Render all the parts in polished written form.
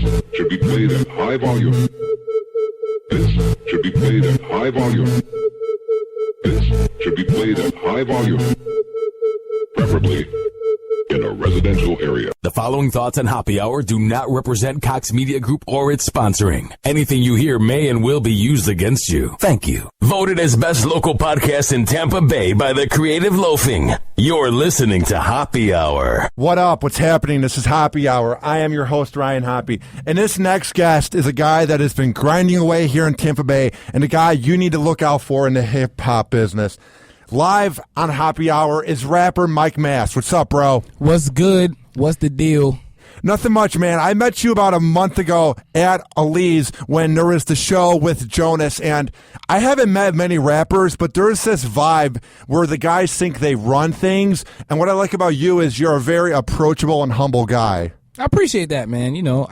should be played at high volume. This should be played at high volume. This should be played at high volume. Preferably in a residential area. The following thoughts on Hoppe Hour do not represent Cox Media Group or its sponsoring. Anything you hear may and will be used against you. Thank you. Voted as best local podcast in Tampa Bay by the Creative Loafing. You're listening to Hoppe Hour. What up? What's happening? This is Hoppe Hour. I am your host, Ryan Hoppe. And this next guest is a guy that has been grinding away here in Tampa Bay and a guy you need to look out for in the hip-hop business. Live on Hoppe Hour is rapper Mike Mass. What's up, bro? What's good? What's the deal? Nothing much, man. I met you about a month ago at Ali's when there was the show with Jonas, and I haven't met many rappers, but there's this vibe where the guys think they run things, and what I like about you is you're a very approachable and humble guy. I appreciate that, man. You know,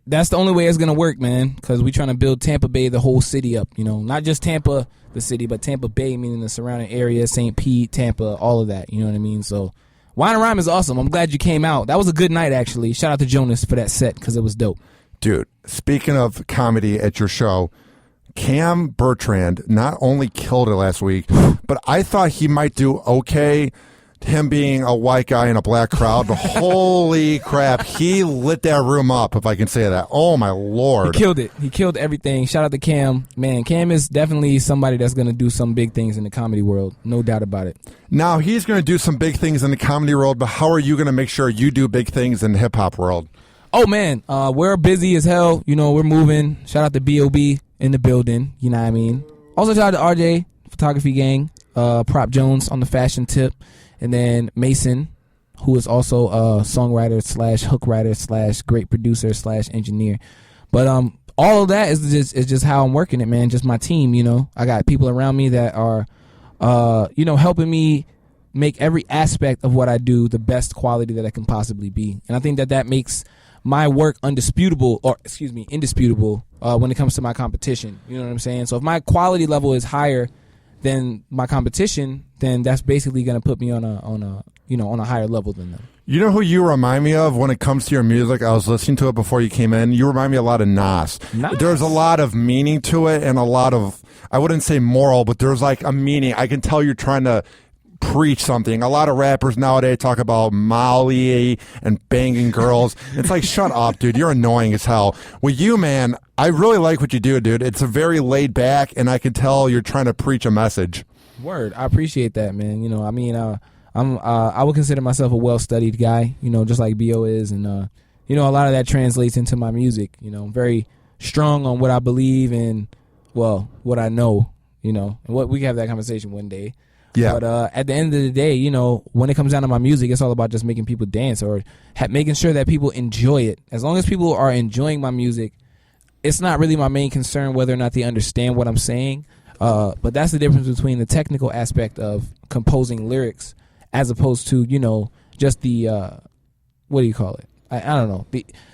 that's the only way it's going to work, man, because we're trying to build Tampa Bay, the whole city up, you know, not just Tampa, the city, but Tampa Bay, meaning the surrounding area, St. Pete, Tampa, all of that, you know what I mean? So Wine and Rhyme is awesome. I'm glad you came out. That was a good night, actually. Shout out to Jonas for that set because it was dope. Dude, speaking of comedy at your show, Cam Bertrand not only killed it last week, but I thought he might do okay. Him being a white guy in a black crowd, but holy crap, he lit that room up, if I can say that. Oh, my Lord. He killed it. He killed everything. Shout out to Cam. Man, Cam is definitely somebody that's going to do some big things in the comedy world. No doubt about it. Now, he's going to do some big things in the comedy world, but how are you going to make sure you do big things in the hip-hop world? Oh, man, we're busy as hell. You know, we're moving. Shout out to B.O.B. in the building. You know what I mean? Also, shout out to RJ, Photography Gang, Prop Jones on the fashion tip. And then Mason, who is also a songwriter / hook writer / great producer / engineer. But all of that is just how I'm working it, man. Just my team, you know. I got people around me that are, you know, helping me make every aspect of what I do the best quality that I can possibly be. And I think that makes my work indisputable when it comes to my competition. You know what I'm saying? So if my quality level is higher than my competition, then that's basically going to put me on a higher level than them. You know who you remind me of when it comes to your music? I was listening to it before you came in. You remind me a lot of Nas. Nice. There's a lot of meaning to it and a lot of, I wouldn't say moral, but there's like a meaning. I can tell you're trying to preach something. A lot of rappers nowadays talk about Molly and banging girls. It's like, shut up, dude. You're annoying as hell. With you, man, I really like what you do, dude. It's a very laid back, and I can tell you're trying to preach a message. Word. I appreciate that, man. You know, I mean, I would consider myself a well-studied guy, you know, just like B.O. is. And, you know, a lot of that translates into my music. You know, I'm very strong on what I believe and, well, what I know, you know. And we can have that conversation one day. Yeah. But at the end of the day, you know, when it comes down to my music, it's all about just making people dance or making sure that people enjoy it. As long as people are enjoying my music, it's not really my main concern whether or not they understand what I'm saying. But that's the difference between the technical aspect of composing lyrics as opposed to, you know, just the, what do you call it? I don't know.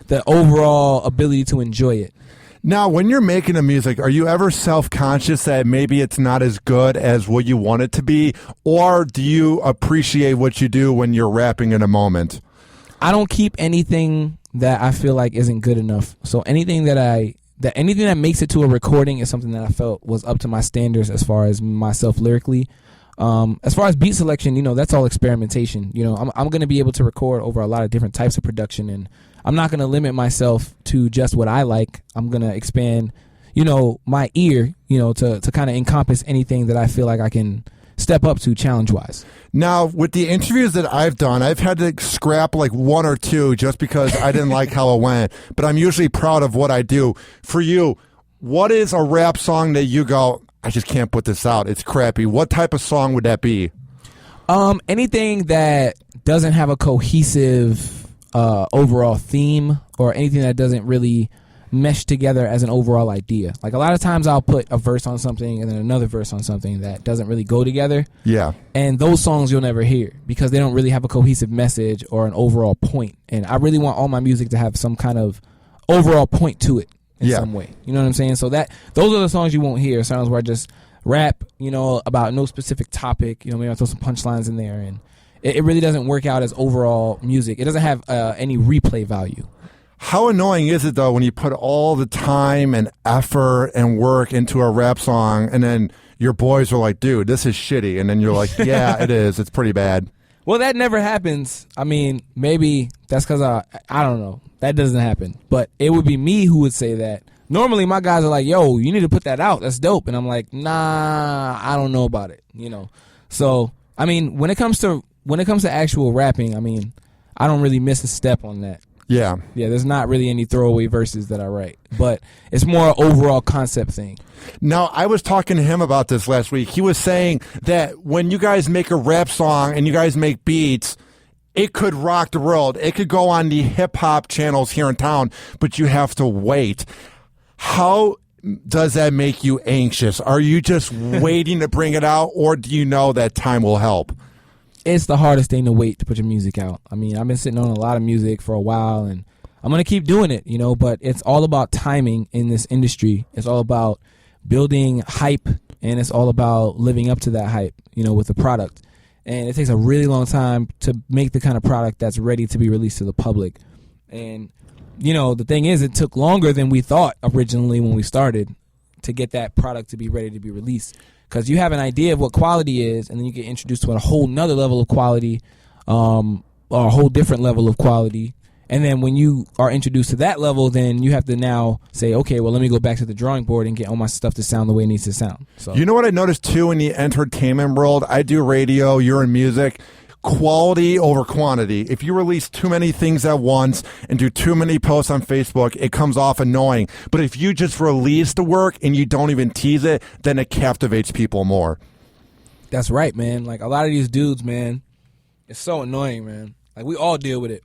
The overall ability to enjoy it. Now, when you're making the music, are you ever self-conscious that maybe it's not as good as what you want it to be? Or do you appreciate what you do when you're rapping in a moment? I don't keep anything that I feel like isn't good enough. So anything that makes it to a recording is something that I felt was up to my standards as far as myself lyrically. As far as beat selection, you know, that's all experimentation. You know, I'm going to be able to record over a lot of different types of production, and I'm not going to limit myself to just what I like. I'm going to expand, you know, my ear, you know, to kind of encompass anything that I feel like I can step up to challenge-wise. Now, with the interviews that I've done, I've had to scrap like one or two just because I didn't like how it went, but I'm usually proud of what I do. For you, what is a rap song that you go, I just can't put this out, it's crappy? What type of song would that be? Anything that doesn't have a cohesive overall theme or anything that doesn't really mesh together as an overall idea. Like a lot of times I'll put a verse on something and then another verse on something that doesn't really go together. Yeah. And those songs you'll never hear because they don't really have a cohesive message or an overall point. And I really want all my music to have some kind of overall point to it in some way. You know what I'm saying? So those are the songs you won't hear. Songs where I just rap, you know, about no specific topic. You know, maybe I'll throw some punchlines in there, and it really doesn't work out as overall music. It doesn't have any replay value. How annoying is it, though, when you put all the time and effort and work into a rap song and then your boys are like, dude, this is shitty. And then you're like, yeah, it is. It's pretty bad. Well, that never happens. I mean, maybe that's because I don't know. That doesn't happen. But it would be me who would say that. Normally, my guys are like, yo, you need to put that out. That's dope. And I'm like, nah, I don't know about it, you know. So, I mean, when it comes to actual rapping, I mean, I don't really miss a step on that. Yeah. Yeah, there's not really any throwaway verses that I write, but it's more an overall concept thing. Now, I was talking to him about this last week. He was saying that when you guys make a rap song and you guys make beats, it could rock the world. It could go on the hip-hop channels here in town, but you have to wait. How does that make you anxious? Are you just waiting to bring it out, or do you know that time will help? It's the hardest thing to wait to put your music out. I mean, I've been sitting on a lot of music for a while, and I'm going to keep doing it, you know, but it's all about timing in this industry. It's all about building hype, and it's all about living up to that hype, you know, with the product. And it takes a really long time to make the kind of product that's ready to be released to the public. And, you know, the thing is, it took longer than we thought originally when we started to get that product to be ready to be released. Because you have an idea of what quality is, and then you get introduced to a whole nother level of quality, or a whole different level of quality. And then when you are introduced to that level, then you have to now say, okay, well, let me go back to the drawing board and get all my stuff to sound the way it needs to sound. So, you know what I noticed, too, in the entertainment world? I do radio, you're in music. Quality over quantity. If you release too many things at once and do too many posts on Facebook, it comes off annoying. But if you just release the work and you don't even tease it, then it captivates people more. That's right, man. Like, a lot of these dudes, man, it's so annoying, man. Like, we all deal with it.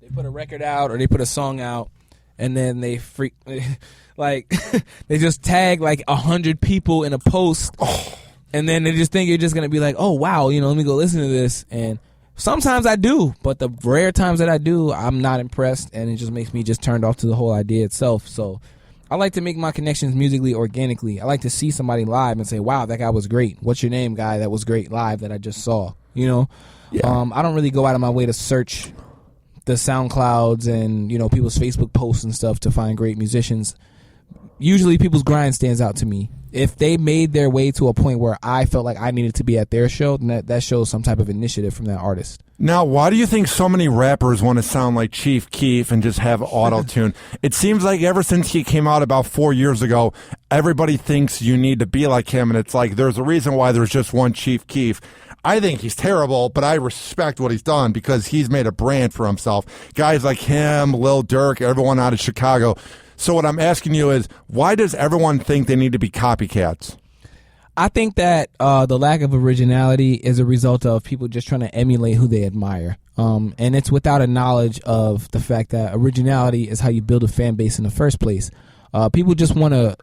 They put a record out or they put a song out, and then they like, they just tag like 100 people in a post. Oh. And then they just think you're just going to be like, oh, wow, you know, let me go listen to this. And sometimes I do, but the rare times that I do, I'm not impressed, and it just makes me just turned off to the whole idea itself. So I like to make my connections musically, organically. I like to see somebody live and say, wow, that guy was great. What's your name, guy, that was great live that I just saw? You know? Yeah. I don't really go out of my way to search the SoundClouds and, you know, people's Facebook posts and stuff to find great musicians. Usually people's grind stands out to me. If they made their way to a point where I felt like I needed to be at their show, then that shows some type of initiative from that artist. Now, why do you think so many rappers want to sound like Chief Keef and just have auto-tune? It seems like ever since he came out about 4 years ago, everybody thinks you need to be like him, and it's like there's a reason why there's just one Chief Keef. I think he's terrible, but I respect what he's done because he's made a brand for himself. Guys like him, Lil Durk, everyone out of Chicago. So what I'm asking you is, why does everyone think they need to be copycats? I think that the lack of originality is a result of people just trying to emulate who they admire. And it's without a knowledge of the fact that originality is how you build a fan base in the first place. People just want to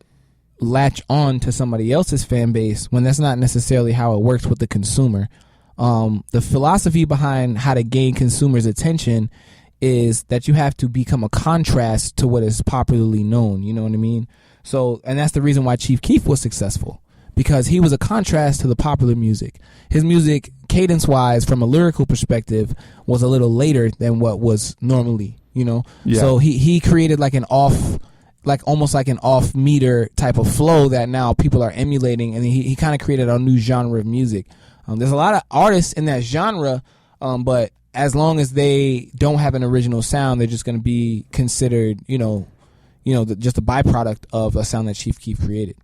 latch on to somebody else's fan base when that's not necessarily how it works with the consumer. The philosophy behind how to gain consumers' attention is that you have to become a contrast to what is popularly known. You know what I mean? So, and that's the reason why Chief Keef was successful, because he was a contrast to the popular music. His music, cadence-wise, from a lyrical perspective, was a little later than what was normally, you know? Yeah. So he created like an off, like almost like an off-meter type of flow that now people are emulating, and he kind of created a new genre of music. There's a lot of artists in that genre, but as long as they don't have an original sound, they're just going to be considered, just a byproduct of a sound that Chief Keef created.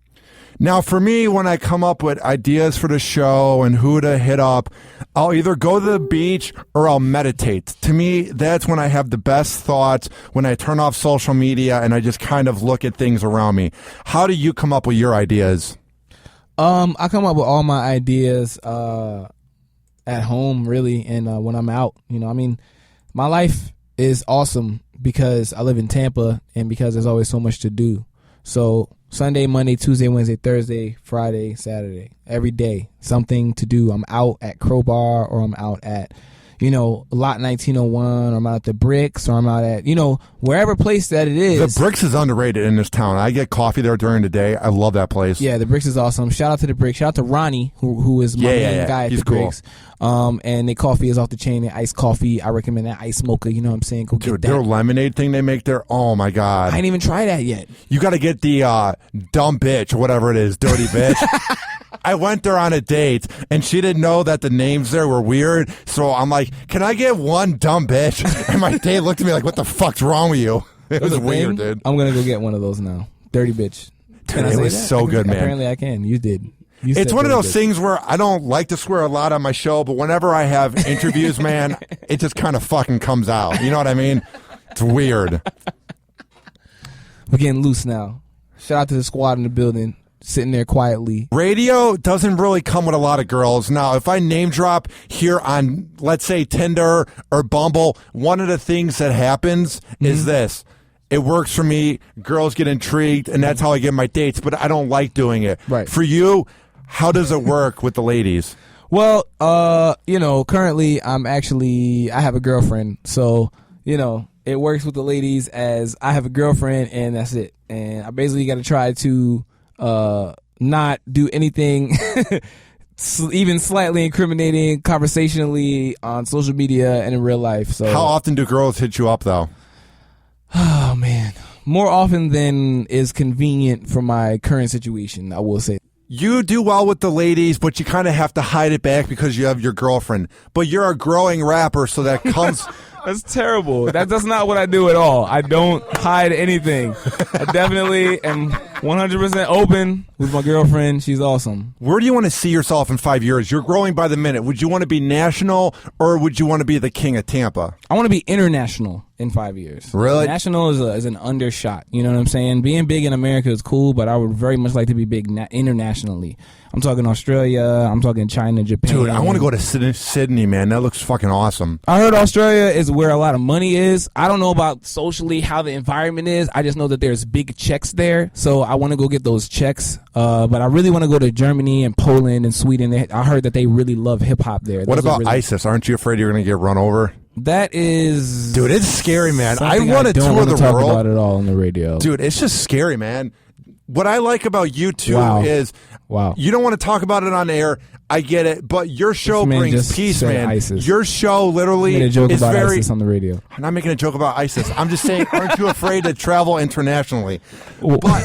Now, for me, when I come up with ideas for the show and who to hit up, I'll either go to the beach or I'll meditate. To me, that's when I have the best thoughts, when I turn off social media and I just kind of look at things around me. How do you come up with your ideas? I come up with all my ideas at home, really, and when I'm out. My life is awesome because I live in Tampa and because there's always so much to do. So Sunday, Monday, Tuesday, Wednesday, Thursday, Friday, Saturday, every day, something to do. I'm out at Crowbar or I'm out at, Lot 1901, or I'm out at the Bricks, or I'm out at, wherever place that it is. The Bricks is underrated in this town. I get coffee there during the day. I love that place. Yeah, the Bricks is awesome. Shout out to the Bricks. Shout out to Ronnie, who is my main guy at He's the cool. Bricks. And their coffee is off the chain. Their iced coffee. I recommend that iced mocha. You know what I'm saying? Go get Dude, that. their lemonade thing they make there, oh my God. I ain't even tried that yet. You got to get the dumb bitch, or whatever it is, dirty bitch. I went there on a date, and she didn't know that the names there were weird. So I'm like, can I get one dumb bitch? And my date looked at me like, what the fuck's wrong with you? It was weird, dude. I'm going to go get one of those now. Dirty bitch. Dude, it was so good, man. Apparently I can. You did. You It's said one of dirty those bitch. things where I don't like to swear a lot on my show, but whenever I have interviews, man, it just kind of fucking comes out. You know what I mean? It's weird. We're getting loose now. Shout out to the squad in the building, sitting there quietly. Radio doesn't really come with a lot of girls. Now, if I name drop here on, let's say, Tinder or Bumble, one of the things that happens is this. It works for me. Girls get intrigued, and that's how I get my dates, but I don't like doing it. Right. For you, how does it work with the ladies? Well, currently I have a girlfriend. So, it works with the ladies as I have a girlfriend and that's it. And I basically got to try to not do anything even slightly incriminating conversationally on social media and in real life. So How often do girls hit you up, though? Oh man, more often than is convenient for my current situation, I will say. You do well with the ladies, but you kind of have to hide it back because you have your girlfriend. But you're a growing rapper, so that comes... That's terrible. That's not what I do at all. I don't hide anything. I definitely am 100% open with my girlfriend. She's awesome. Where do you want to see yourself in 5 years? You're growing by the minute. Would you want to be national, or would you want to be the king of Tampa? I want to be international in 5 years. Really? National is an undershot. You know what I'm saying? Being big in America is cool, but I would very much like to be big internationally. I'm talking Australia. I'm talking China, Japan. Dude, I want to go to Sydney, man. That looks fucking awesome. I heard Australia is where a lot of money is. I don't know about socially how the environment is. I just know that there's big checks there. So I want to go get those checks. But I really want to go to Germany and Poland and Sweden. I heard that they really love hip hop there. What about ISIS? Aren't you afraid you're going to get run over? That is... Dude, it's scary, man. I something want to don't tour want the to talk world. about it all on the radio. Dude, it's just scary, man. What I like about you two Wow. is Wow. you don't want to talk about it on air. I get it, but your show man brings just peace, said man. ISIS. Your show literally Made a joke is about very. ISIS on the radio. I'm not making a joke about ISIS. I'm just saying, aren't you afraid to travel internationally? But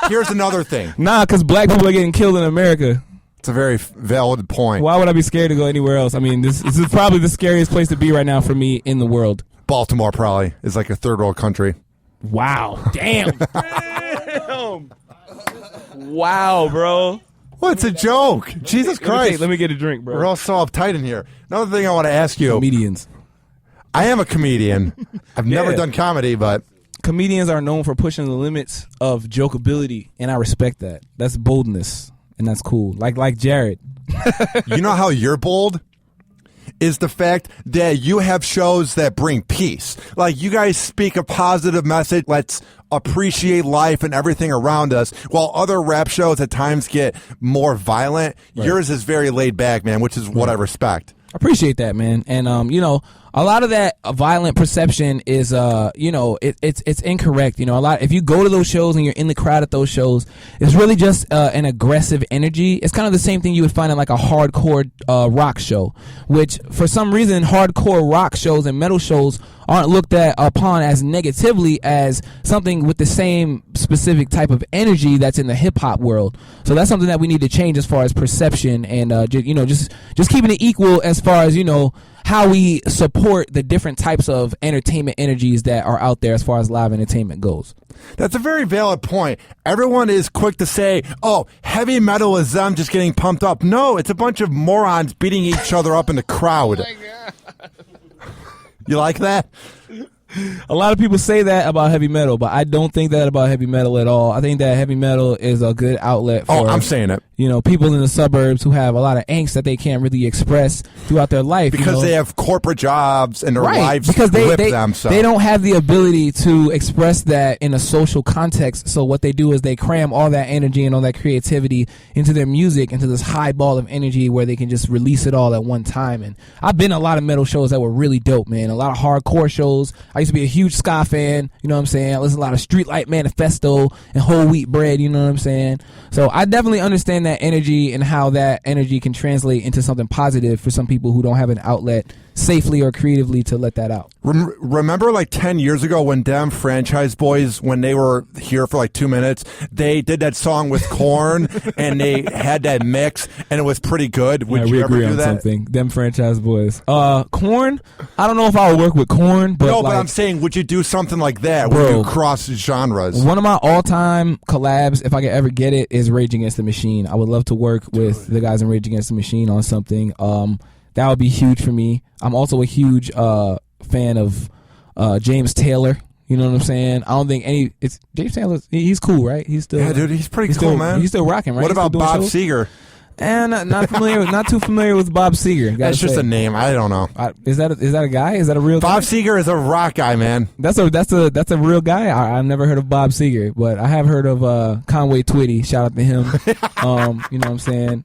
here's another thing. Nah, because black people are getting killed in America. It's a very valid point. Why would I be scared to go anywhere else? I mean, this is probably the scariest place to be right now for me in the world. Baltimore probably is like a third world country. Wow. Damn. Damn. Wow, bro. Well, it's a joke. Jesus Christ. Let me get a drink, bro. We're all so uptight in here. Another thing I want to ask you. Comedians. I am a comedian. I've never done comedy, but... Comedians are known for pushing the limits of jokeability, and I respect that. That's boldness, and that's cool. Like Jared. You know how you're bold? Is the fact that you have shows that bring peace. Like, you guys speak a positive message. Let's appreciate life and everything around us. While other rap shows at times get more violent, yours is very laid back, man, which is what I respect. I appreciate that, man. And a lot of that violent perception is it's incorrect. A lot, if you go to those shows and you're in the crowd at those shows, it's really just an aggressive energy. It's kind of the same thing you would find in like a hardcore rock show, which for some reason hardcore rock shows and metal shows aren't looked at upon as negatively as something with the same specific type of energy that's in the hip hop world. So that's something that we need to change as far as perception and just keeping it equal as far as how we support the different types of entertainment energies that are out there as far as live entertainment goes. That's a very valid point. Everyone is quick to say, oh, heavy metal is them just getting pumped up. No, it's a bunch of morons beating each other up in the crowd. You like that? A lot of people say that about heavy metal, but I don't think that about heavy metal at all. I think that heavy metal is a good outlet for I'm saying it. People in the suburbs who have a lot of angst that they can't really express throughout their life. Because they have corporate jobs and their lives because whip them. So. They don't have the ability to express that in a social context. So what they do is they cram all that energy and all that creativity into their music, into this high ball of energy where they can just release it all at one time. And I've been to a lot of metal shows that were really dope, man. A lot of hardcore shows. I used to be a huge ska fan, you know what I'm saying? I listen to a lot of Streetlight Manifesto and Whole Wheat Bread, you know what I'm saying? So I definitely understand that energy and how that energy can translate into something positive for some people who don't have an outlet safely or creatively to let that out. Remember like 10 years ago when them Franchise Boys, when they were here for like 2 minutes, they did that song with Korn and they had that mix and it was pretty good. Would you ever do that? Something. Them Franchise Boys. Korn, I don't know if I would work with Korn, but no, but I'm saying, would you do something like that? Would you cross genres? One of my all-time collabs, if I could ever get it, is Rage Against the Machine. I would love to work with the guys in Rage Against the Machine on something. That would be huge for me. I'm also a huge fan of James Taylor. You know what I'm saying? I don't think it's James Taylor. He's cool, right? He's still dude. He's pretty cool, man. He's still rocking, right? What about Bob Seger? And not too familiar with Bob Seger. That's just a name. I don't know. Is that a guy? Is that a real Bob guy? Seger is a rock guy, man. That's a real guy. I've never heard of Bob Seger, but I have heard of Conway Twitty. Shout out to him. You know what I'm saying?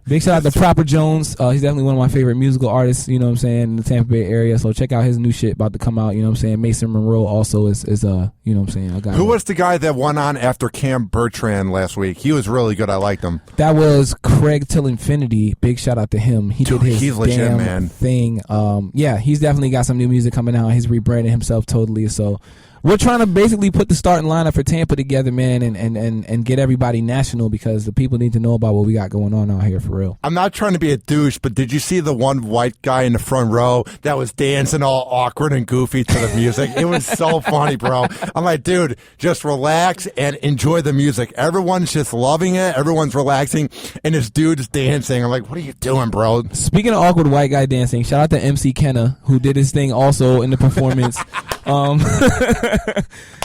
Big shout out to Proper Jones. He's definitely one of my favorite musical artists, you know what I'm saying, in the Tampa Bay area. So check out his new shit about to come out, you know what I'm saying. Mason Monroe also is you know what I'm saying. A guy Who was the guy that went on after Cam Bertrand last week? He was really good. I liked him. That was Craig Till Infinity. Big shout out to him. He did his legit, damn man. thing. Yeah, he's definitely got some new music coming out. He's rebranded himself totally. So we're trying to basically put the starting lineup for Tampa together, man, and get everybody national because the people need to know about what we got going on out here for real. I'm not trying to be a douche, but did you see the one white guy in the front row that was dancing all awkward and goofy to the music? It was so funny, bro. I'm like, dude, just relax and enjoy the music. Everyone's just loving it. Everyone's relaxing, and this dude's dancing. I'm like, what are you doing, bro? Speaking of awkward white guy dancing, shout out to MC Kenna, who did his thing also in the performance.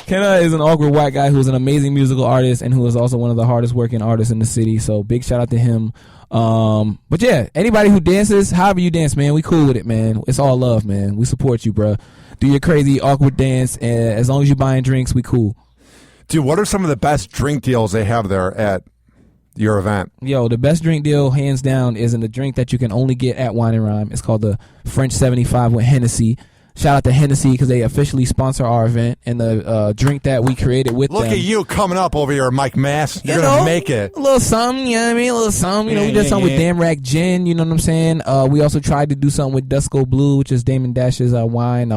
Kenna is an awkward white guy who's an amazing musical artist and who is also one of the hardest working artists in the city. So big shout out to him. But yeah, anybody who dances, however you dance, man, we cool with it, man. It's all love, man. We support you, bro. Do your crazy awkward dance, and as long as you're buying drinks, we cool. Dude, what are some of the best drink deals they have there at your event? Yo, the best drink deal, hands down, is in the drink that you can only get at Wine and Rhyme. It's called the French 75 with Hennessy. Shout out to Hennessy because they officially sponsor our event, and the drink that we created with them. Look at you coming up over here, Mike Mass. You're going to make it. A little something, you know what I mean? A little something. We did something with Damn Rack Gin, you know what I'm saying? We also tried to do something with Dusko Blue, which is Damon Dash's wine.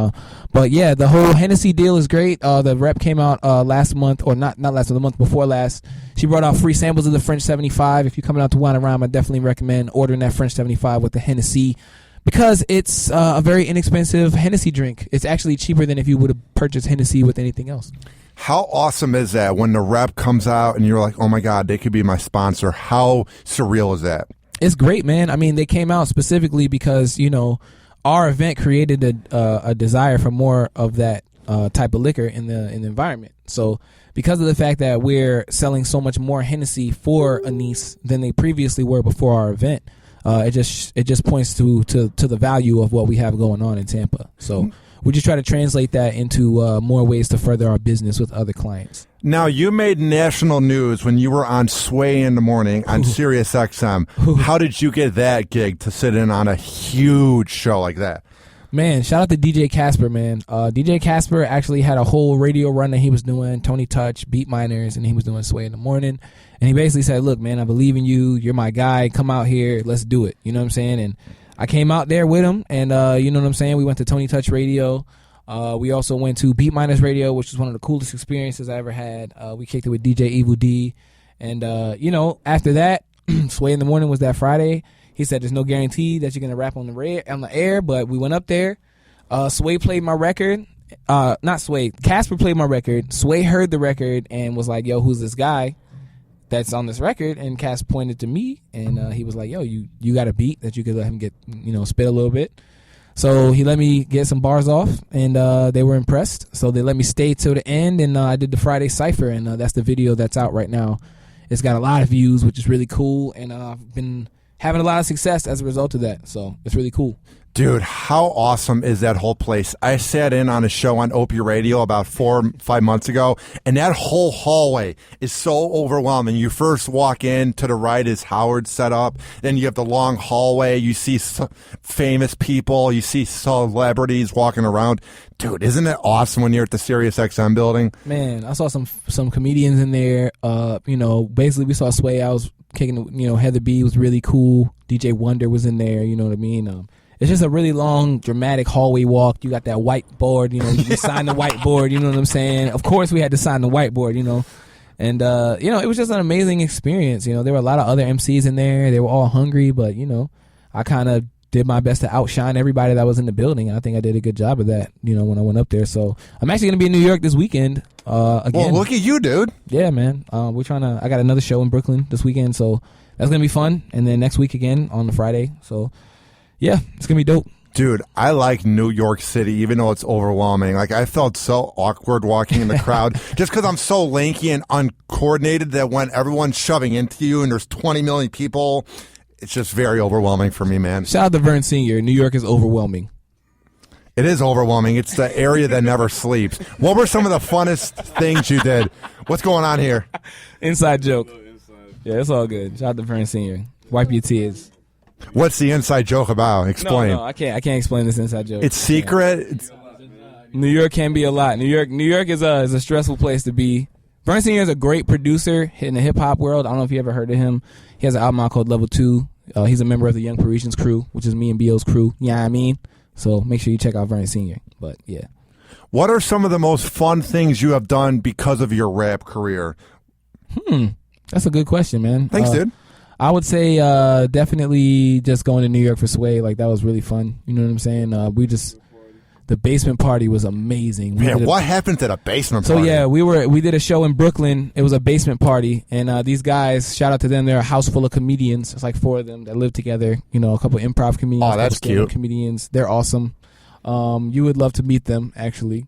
But yeah, the whole Hennessy deal is great. The rep came out last month, or not last month, the month before last. She brought out free samples of the French 75. If you're coming out to Wine and Rhyme, I definitely recommend ordering that French 75 with the Hennessy, because it's a very inexpensive Hennessy drink. It's actually cheaper than if you would have purchased Hennessy with anything else. How awesome is that when the rep comes out and you're like, oh my God, they could be my sponsor? How surreal is that? It's great, man. I mean, they came out specifically because, you know, our event created a desire for more of that type of liquor in the environment. So because of the fact that we're selling so much more Hennessy for Anise than they previously were before our event, it just points to the value of what we have going on in Tampa. So we just try to translate that into more ways to further our business with other clients. Now, you made national news when you were on Sway in the Morning on SiriusXM. How did you get that gig to sit in on a huge show like that? Man, shout out to DJ Casper, man. DJ Casper actually had a whole radio run that he was doing, Tony Touch, Beat Miners, and he was doing Sway in the Morning. And he basically said, look, man, I believe in you. You're my guy. Come out here. Let's do it. You know what I'm saying? And I came out there with him, and you know what I'm saying? We went to Tony Touch Radio. We also went to Beat Miners Radio, which was one of the coolest experiences I ever had. We kicked it with DJ Evil D. And, you know, after that, Sway in the Morning was that Friday. He said there's no guarantee that you're going to rap on the air, but we went up there. Sway played my record. Not Sway. Casper played my record. Sway heard the record and was like, yo, who's this guy that's on this record? And Cass pointed to me, and he was like, yo, you got a beat that you could let him get, you know, spit a little bit. So he let me get some bars off, and they were impressed. So they let me stay till the end, and I did the Friday Cypher, and that's the video that's out right now. It's got a lot of views, which is really cool, and I've been having a lot of success as a result of that. So it's really cool. Dude, how awesome is that whole place? I sat in on a show on Opie Radio about 4 or 5 months ago, and that whole hallway is so overwhelming. You first walk in, to the right is Howard set up. Then you have the long hallway. You see famous people. You see celebrities walking around. Dude, isn't it awesome when you're at the SiriusXM building? Man, I saw some comedians in there. Basically we saw Sway. I was kicking, Heather B was really cool. DJ Wonder was in there, you know what I mean? It's just a really long, dramatic hallway walk. You got that whiteboard, you can sign the whiteboard, you know what I'm saying? Of course we had to sign the whiteboard, And, it was just an amazing experience. There were a lot of other MCs in there. They were all hungry, but, I kind of did my best to outshine everybody that was in the building. I think I did a good job of that, when I went up there. So I'm actually going to be in New York this weekend again. Well, look at you, dude. Yeah, man. I got another show in Brooklyn this weekend, so that's going to be fun. And then next week again on the Friday. So, yeah, it's going to be dope. Dude, I like New York City, even though it's overwhelming. Like, I felt so awkward walking in the crowd just because I'm so lanky and uncoordinated that when everyone's shoving into you and there's 20 million people, it's just very overwhelming for me, man. Shout out to Vern Sr. New York is overwhelming. It is overwhelming. It's the area that never sleeps. What were some of the funnest things you did? What's going on here? Inside joke. Yeah, it's all good. Shout out to Vern Sr. Wipe your tears. What's the inside joke about? Explain. No, I can't explain this inside joke. It's secret. New York can be a lot. New York is a stressful place to be. Vern Sr. is a great producer in the hip hop world. I don't know if you ever heard of him. He has an album out called Level 2. He's a member of the Young Parisians crew, which is me and B.O.'s crew. Yeah, you know I mean. So make sure you check out Vern Sr. But yeah. What are some of the most fun things you have done because of your rap career? That's a good question, man. Thanks, dude. I would say definitely just going to New York for Sway. Like, that was really fun. You know what I'm saying? The basement party was amazing. Man, what happened to the basement party? So yeah, we did a show in Brooklyn. It was a basement party, and these guys, shout out to them. They're a house full of comedians. It's like 4 of them that live together. A couple improv comedians. Oh, that's cute. Comedians. They're awesome. You would love to meet them, actually.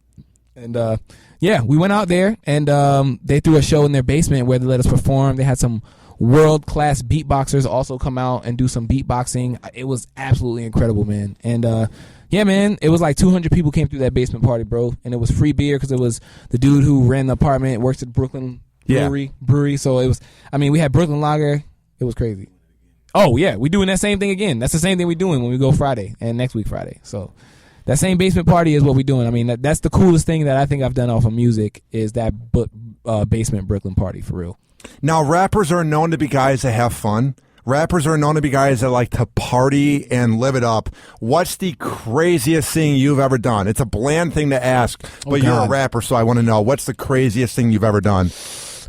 And yeah, we went out there, and they threw a show in their basement where they let us perform. They had some world-class beatboxers also come out and do some beatboxing. It was absolutely incredible, man. And yeah, man, it was like 200 people came through that basement party, bro. And it was free beer because it was the dude who ran the apartment, works at Brooklyn Brewery. So it was, we had Brooklyn Lager. It was crazy. Oh, yeah, we doing that same thing again. That's the same thing we're doing when we go Friday and next week Friday. So that same basement party is what we're doing. That's the coolest thing that I think I've done off of music is that basement Brooklyn party, for real. Now, rappers are known to be guys that have fun. Rappers are known to be guys that like to party and live it up. What's the craziest thing you've ever done? It's a bland thing to ask, but you're a rapper, so I want to know. What's the craziest thing you've ever done?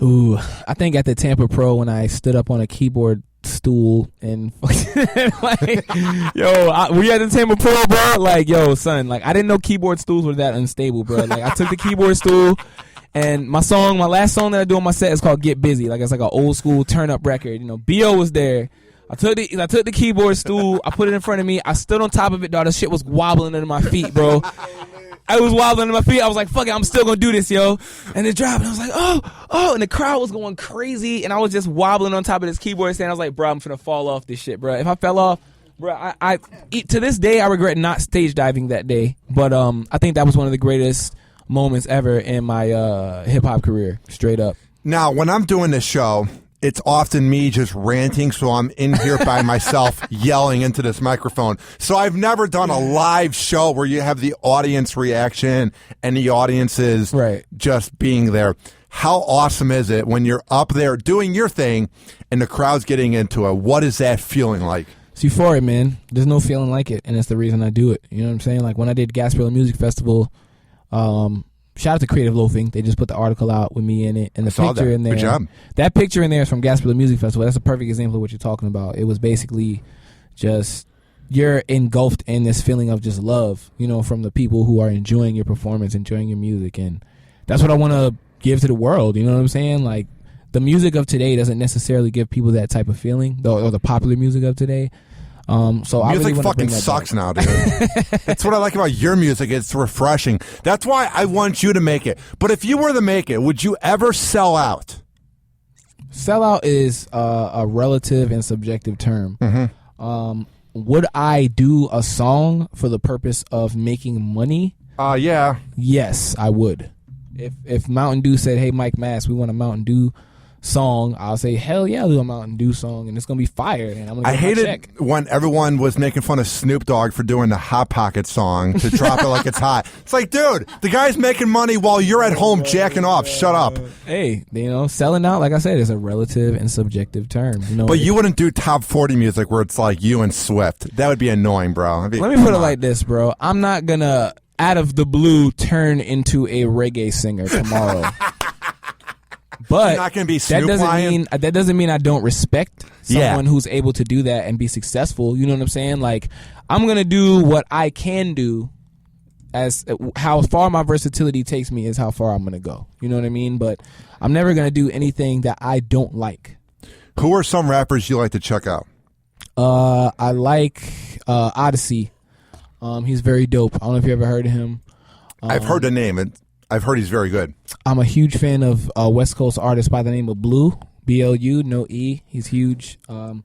Ooh, I think at the Tampa Pro when I stood up on a keyboard stool and like, we at the Tampa Pro, bro. Like, yo, son, like, I didn't know keyboard stools were that unstable, bro. Like, I took the keyboard stool. And my last song that I do on my set is called Get Busy. Like, it's like an old school turn up record. B.O. was there. I took the keyboard stool, I put it in front of me, I stood on top of it, dog. The shit was wobbling under my feet, bro. I was wobbling under my feet. I was like, fuck it, I'm still gonna do this, yo. And it dropped, and I was like, oh, and the crowd was going crazy, and I was just wobbling on top of this keyboard stand. I was like, bro, I'm finna fall off this shit, bro. If I fell off, bro, I to this day I regret not stage diving that day. But I think that was one of the greatest moments ever in my hip hop career, straight up. Now, when I'm doing this show, it's often me just ranting, so I'm in here by myself yelling into this microphone. So I've never done a live show where you have the audience reaction and the audience is just being there. How awesome is it when you're up there doing your thing and the crowd's getting into it? What is that feeling like? It's euphoric, man. There's no feeling like it, and it's the reason I do it. You know what I'm saying? Like, when I did Gasparilla Music Festival, shout out to Creative Loafing. They just put the article out with me in it, and the picture in there. Good job. That picture in there is from Gasparilla Music Festival. That's a perfect example of what you're talking about. It was basically just you're engulfed in this feeling of just love, from the people who are enjoying your performance, enjoying your music, and that's what I want to give to the world. You know what I'm saying? Like, the music of today doesn't necessarily give people that type of feeling, or the popular music of today. So I music really fucking bring that sucks back. now, dude. That's what I like about your music. It's refreshing. That's why I want you to make it. But if you were to make it, would you ever sell out? Sellout is a relative and subjective term. Would I do a song for the purpose of making money? Yeah. Yes, I would. If Mountain Dew said, "Hey, Mike Mass, we want a Mountain Dew song," I'll say, "Hell yeah, I'll do a Mountain Dew song, and it's gonna be fire." And I'm gonna I get my hated check. when everyone was making fun of Snoop Dogg for doing the Hot Pocket song to drop it like it's hot. It's like, dude, the guy's making money while you're at home jacking off. Shut up. Hey, selling out, like I said, is a relative and subjective term. But you wouldn't do top 40 music where it's like you and Swift. That would be annoying, bro. Let me put it like this, bro. I'm not gonna, out of the blue, turn into a reggae singer tomorrow. But not gonna be Snoop Lion? that doesn't mean I don't respect someone who's able to do that and be successful. You know what I'm saying? Like, I'm gonna do what I can do. As how far my versatility takes me is how far I'm gonna go. You know what I mean? But I'm never gonna do anything that I don't like. Who are some rappers you like to check out? I like Odyssey. He's very dope. I don't know if you ever heard of him. I've heard the name, and I've heard he's very good. I'm a huge fan of a West Coast artist by the name of Blue, BLU, no E. He's huge. I'm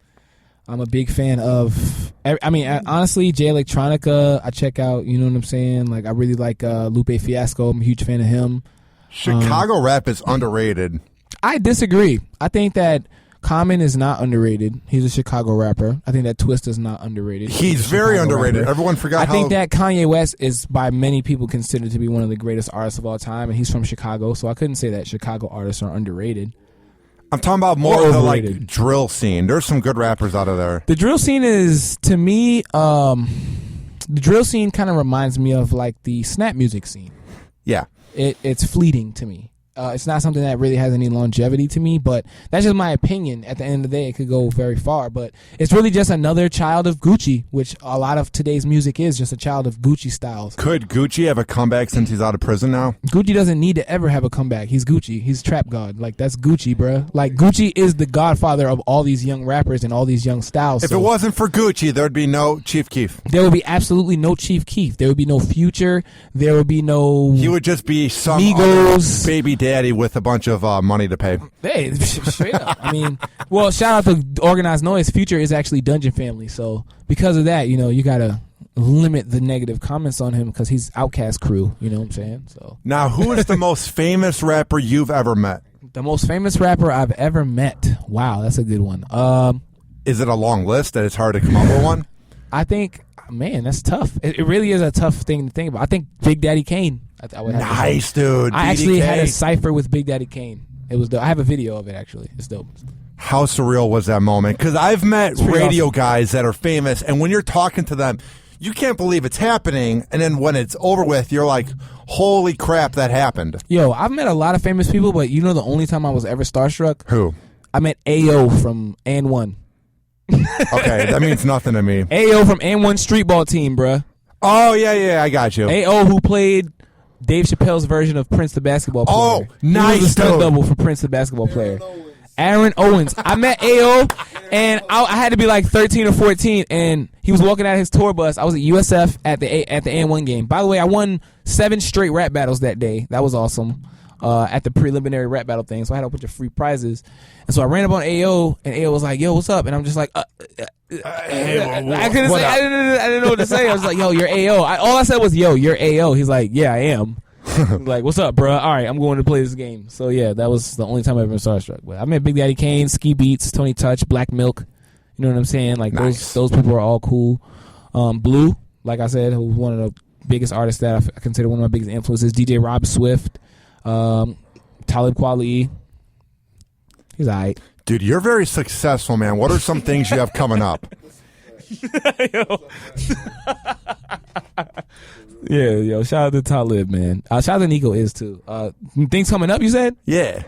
a big fan of, honestly, J Electronica, I check out, you know what I'm saying? Like, I really like Lupe Fiasco. I'm a huge fan of him. Chicago rap is underrated. I disagree. I think that Common is not underrated. He's a Chicago rapper. I think that Twista is not underrated. He's very underrated. Rapper. Everyone forgot I think that Kanye West is by many people considered to be one of the greatest artists of all time, and he's from Chicago, so I couldn't say that Chicago artists are underrated. I'm talking about more of the like drill scene. There's some good rappers out of there. The drill scene is, to me, the drill scene kind of reminds me of like the snap music scene. Yeah. It's fleeting to me. It's not something that really has any longevity to me, but that's just my opinion. At the end of the day, it could go very far, but it's really just another child of Gucci, which a lot of today's music is just a child of Gucci styles. Could Gucci have a comeback since he's out of prison now? Gucci doesn't need to ever have a comeback. He's Gucci. He's Trap God. Like, that's Gucci, bruh. Like, Gucci is the godfather of all these young rappers and all these young styles. If it wasn't for Gucci, there'd be no Chief Keef. There would be absolutely no Chief Keef. There would be no Future. There would be no... He would just be some Migos. baby daddy with a bunch of money to pay. Hey, straight up. I mean, well, shout out to Organized Noise. Future is actually Dungeon Family, so because of that, you gotta limit the negative comments on him because he's Outkast crew. You know what I'm saying? So now, who is the most famous rapper you've ever met? The most famous rapper I've ever met. Wow, that's a good one. Is it a long list that it's hard to come up with one? I think, man, that's tough. It really is a tough thing to think about. I think Big Daddy Kane. I would have nice, dude. I actually had a cipher with Big Daddy Kane. It was dope. I have a video of it, actually. It's dope. How surreal was that moment? Because I've met radio guys that are famous, and when you're talking to them, you can't believe it's happening, and then when it's over with, you're like, holy crap, that happened. Yo, I've met a lot of famous people, but the only time I was ever starstruck? Who? I met AO from AN1. Okay, that means nothing to me. AO from AN1 Streetball Team, bruh. Oh, yeah, I got you. AO who played Dave Chappelle's version of Prince the Basketball player. Oh, nice, He was a stunt dude. double for Prince the Basketball player. Aaron Owens. I met AO, and I had to be like 13 or 14, and he was walking out his tour bus. I was at USF at the AN1 game. By the way, I won 7 straight rap battles that day. That was awesome. At the preliminary rap battle thing, so I had a bunch of free prizes, and so I ran up on AO, and AO was like, "Yo, what's up?" And I'm just like, I couldn't say, I didn't know what to say. I was like, "Yo, you're AO." All I said was, "Yo, you're AO." He's like, "Yeah, I am." Like, what's up, bro? All right, I'm going to play this game. So yeah, that was the only time I've ever been starstruck. But I met Big Daddy Kane, Ski Beats, Tony Touch, Black Milk. You know what I'm saying? Like nice. those people are all cool. Blue, like I said, who was one of the biggest artists that I consider one of my biggest influences. DJ Rob Swift. Talib Kweli. He's all right. Dude, you're very successful, man. What are some things you have coming up? Yo, shout out to Talib, man. Shout out to Nico is too. Things coming up, you said? Yeah.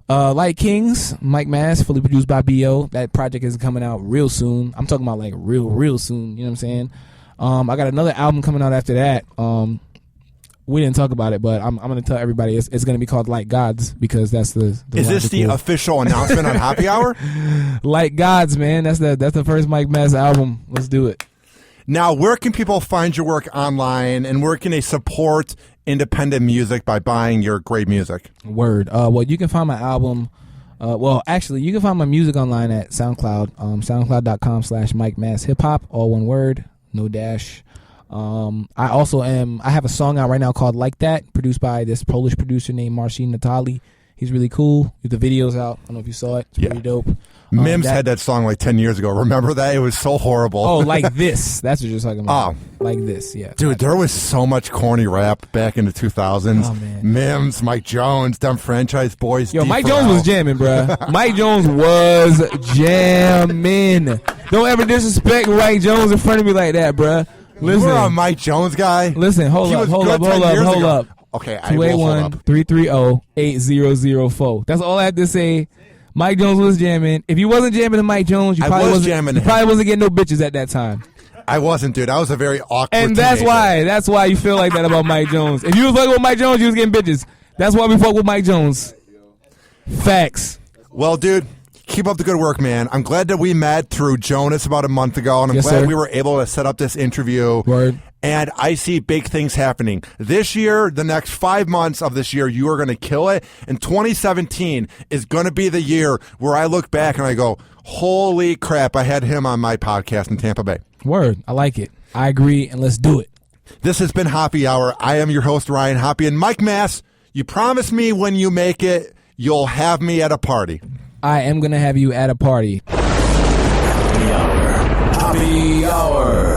Light Kings, Mike Mass, fully produced by B.O. That project is coming out real soon. I'm talking about like real soon. You know what I'm saying? I got another album coming out after that. We didn't talk about it, but I'm going to tell everybody it's going to be called Like Gods because that's the Is this the official announcement on Happy Hour? Like Gods, man. That's the first Mike Mass album. Let's do it. Now, where can people find your work online, and where can they support independent music by buying your great music? Word. Well, you can find my album. Actually, you can find my music online at SoundCloud. SoundCloud.com/Mike Mass Hip Hop, all one word, no dash. I have a song out right now called Like That, produced by this Polish producer named Marcin Natali. He's really cool. The video's out. I don't know if you saw it. It's pretty dope. Mims had that song like 10 years ago. Remember that? It was so horrible. Oh, Like This. That's what you're talking about. Oh. Like This, yeah. Dude, there was so much corny rap back in the 2000s. Oh, man. Mims, Mike Jones, them Franchise Boys. Yo, Mike Jones was jamming, bruh. Mike Jones was jamming. Don't ever disrespect Mike Jones in front of me like that, bruh. Listen. You were a Mike Jones guy? Listen, hold up. Okay, I will hold up. 281-330-8004. That's all I have to say. Mike Jones was jamming. If you wasn't jamming to Mike Jones, you probably wasn't getting no bitches at that time. I wasn't, dude. I was a very awkward And teenager. that's why you feel like that about Mike Jones. If you was fucking with Mike Jones, you was getting bitches. That's why we fuck with Mike Jones. Facts. Well, dude, keep up the good work, man. I'm glad that we met through Jonas about a month ago, and I'm glad we were able to set up this interview. Word. And I see big things happening. This year, the next 5 months of this year, you are going to kill it. And 2017 is going to be the year where I look back and I go, holy crap, I had him on my podcast in Tampa Bay. Word. I like it. I agree, and let's do it. This has been Hoppe Hour. I am your host, Ryan Hoppe. And Mike Mass, you promise me when you make it, you'll have me at a party. I am going to have you at a party. Hoppe Hour.